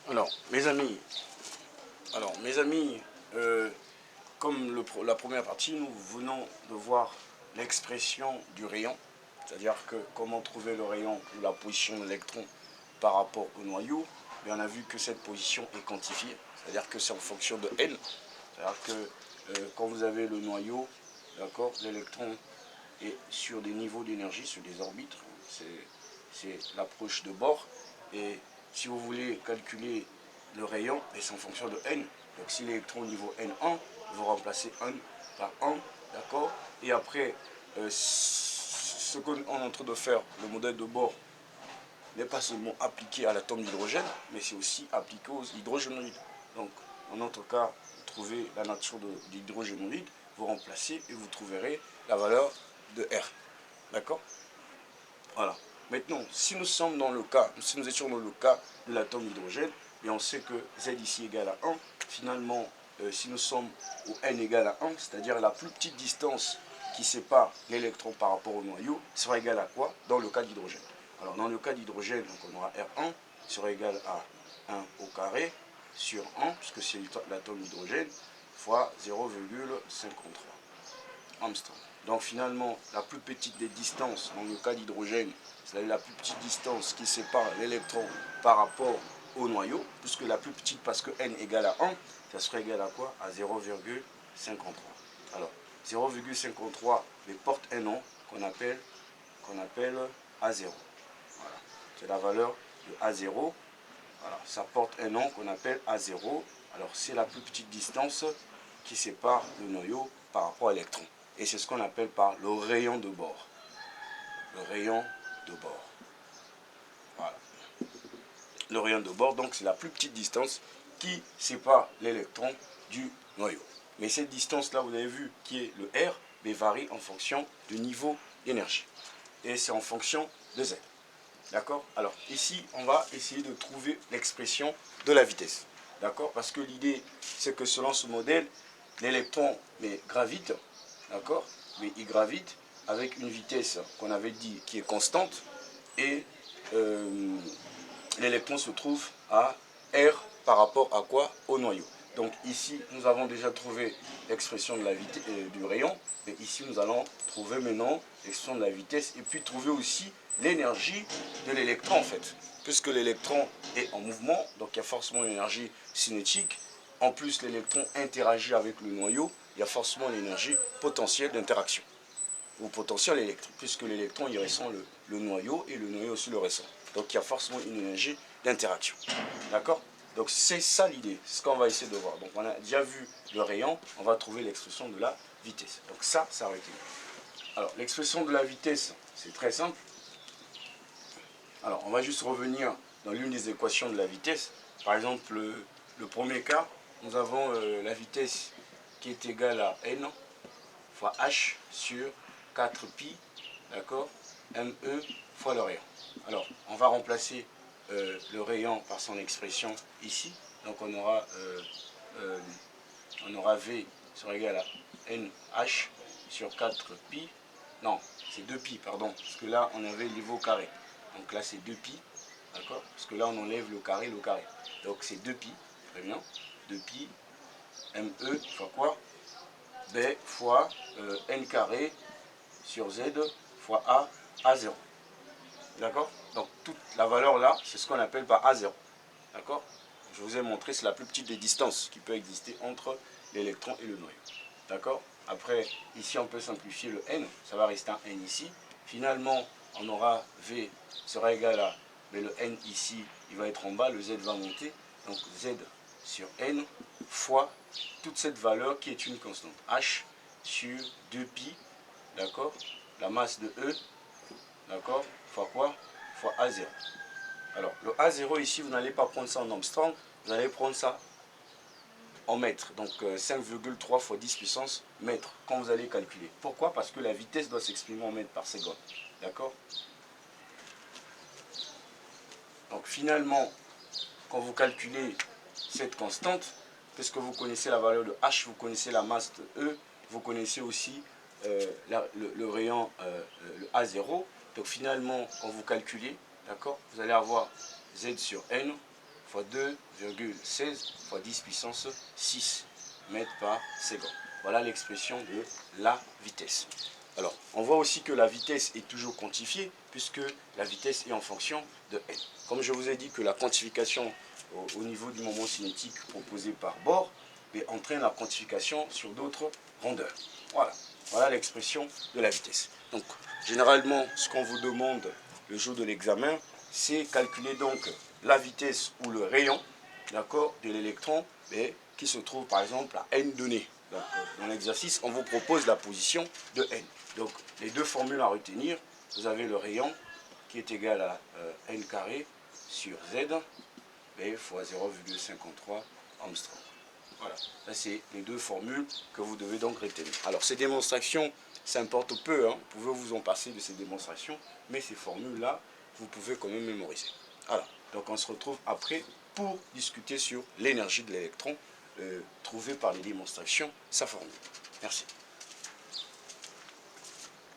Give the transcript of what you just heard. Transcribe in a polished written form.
Alors, mes amis, comme la première partie, nous venons de voir l'expression du rayon, c'est-à-dire que comment trouver le rayon ou la position de l'électron par rapport au noyau. Et on a vu que cette position est quantifiée, c'est-à-dire que c'est en fonction de n, c'est-à-dire que quand vous avez le noyau, d'accord, l'électron est sur des niveaux d'énergie, sur des orbites, c'est l'approche de Bohr, et si vous voulez calculer le rayon, c'est en fonction de n. Donc si l'électron au niveau n1, vous remplacez 1 par 1, d'accord. Et après, ce qu'on est en train de faire, le modèle de Bohr, n'est pas seulement appliqué à l'atome d'hydrogène, mais c'est aussi appliqué aux hydrogénoïdes. Donc, en notre cas, vous trouvez la nature de l'hydrogénoïde, vous remplacez et vous trouverez la valeur de R. D'accord? Voilà. Maintenant, si nous sommes dans le cas, si nous étions dans le cas de l'atome d'hydrogène, et on sait que Z ici égale à 1, finalement, si nous sommes au N égale à 1, c'est-à-dire la plus petite distance qui sépare l'électron par rapport au noyau, sera égale à quoi dans le cas d'hydrogène? Alors, dans le cas d'hydrogène, on aura R1 sera égal à 1 au carré sur 1, puisque c'est l'atome d'hydrogène, fois 0,53 Armstrong. Donc finalement, la plus petite des distances, dans le cas d'hydrogène, c'est la plus petite distance qui sépare l'électron par rapport au noyau, puisque la plus petite, parce que n égale à 1, ça serait égal à quoi? À 0,53. Alors, 0,53 mais porte un nom qu'on appelle A0. Voilà. C'est la valeur de A0. Voilà. Ça porte un nom qu'on appelle A0. Alors, c'est la plus petite distance qui sépare le noyau par rapport à l'électron. Et c'est ce qu'on appelle par le rayon de Bohr. Le rayon de Bohr. Voilà. Le rayon de Bohr, donc, c'est la plus petite distance qui sépare l'électron du noyau. Mais cette distance-là, vous avez vu, qui est le R, mais varie en fonction du niveau d'énergie. Et c'est en fonction de Z. D'accord? Alors, ici, on va essayer de trouver l'expression de la vitesse. D'accord? Parce que l'idée, c'est que selon ce modèle, l'électron gravite, d'accord? Mais il gravite avec une vitesse qu'on avait dit qui est constante, et l'électron se trouve à R par rapport à quoi? Au noyau. Donc ici, nous avons déjà trouvé l'expression de la vitesse du rayon, mais ici, nous allons trouver maintenant l'expression de la vitesse, et puis trouver aussi l'énergie de l'électron, en fait. Puisque l'électron est en mouvement, donc il y a forcément une énergie cinétique. En plus, l'électron interagit avec le noyau, il y a forcément l'énergie potentielle d'interaction, ou potentiel électrique, puisque l'électron il ressent le noyau, et le noyau aussi le ressent. Donc il y a forcément une énergie d'interaction. D'accord? Donc c'est ça l'idée, c'est ce qu'on va essayer de voir. Donc on a déjà vu le rayon, on va trouver l'expression de la vitesse. Donc ça a été. Alors l'expression de la vitesse, c'est très simple. Alors on va juste revenir dans l'une des équations de la vitesse. Par exemple, le premier cas, nous avons la vitesse qui est égale à n fois h sur 4pi, d'accord, me fois le rayon. Alors, on va remplacer le rayon par son expression ici. Donc, on aura V sera égal à nh sur 4pi. Non, c'est 2pi, pardon, parce que là, on avait le niveau carré. Donc là, c'est 2pi, d'accord, parce que là, on enlève le carré. Donc, c'est 2pi, très bien, 2pi, me fois quoi? B fois n carré sur z fois A0. D'accord? Donc toute la valeur là, c'est ce qu'on appelle par A0. D'accord? Je vous ai montré, c'est la plus petite des distances qui peut exister entre l'électron et le noyau. D'accord? Après, ici on peut simplifier le n, ça va rester un n ici. Finalement, on aura V sera égal à, mais le n ici, il va être en bas, le z va monter. Donc z sur n fois toute cette valeur qui est une constante, h sur 2pi, d'accord, la masse de E, d'accord, fois quoi? Fois A0. Alors, le A0 ici, vous n'allez pas prendre ça en Armstrong, vous allez prendre ça en mètres. Donc, 5,3 fois 10 puissance mètres, quand vous allez calculer. Pourquoi? Parce que la vitesse doit s'exprimer en mètres par seconde. D'accord? Donc, finalement, quand vous calculez cette constante, puisque vous connaissez la valeur de H, vous connaissez la masse de E, vous connaissez aussi le rayon, le A0. Donc finalement, quand vous calculez, d'accord, vous allez avoir Z sur N fois 2,16 fois 10 puissance 6 mètres par seconde. Voilà l'expression de la vitesse. Alors, on voit aussi que la vitesse est toujours quantifiée puisque la vitesse est en fonction de n. Comme je vous ai dit que la quantification au niveau du moment cinétique proposé par Bohr entraîne la quantification sur d'autres rondeurs. Voilà, voilà l'expression de la vitesse. Donc, généralement, ce qu'on vous demande le jour de l'examen, c'est calculer donc la vitesse ou le rayon, d'accord, de l'électron qui se trouve par exemple à n données. Dans l'exercice, on vous propose la position de n. Donc, les deux formules à retenir, vous avez le rayon qui est égal à n carré sur z fois 0,53 Armstrong. Voilà, ça c'est les deux formules que vous devez donc retenir. Alors, ces démonstrations, ça importe peu, hein. Vous pouvez vous en passer de ces démonstrations, mais ces formules-là, vous pouvez quand même mémoriser. Alors, donc on se retrouve après pour discuter sur l'énergie de l'électron trouvée par les démonstrations, sa formule. Merci.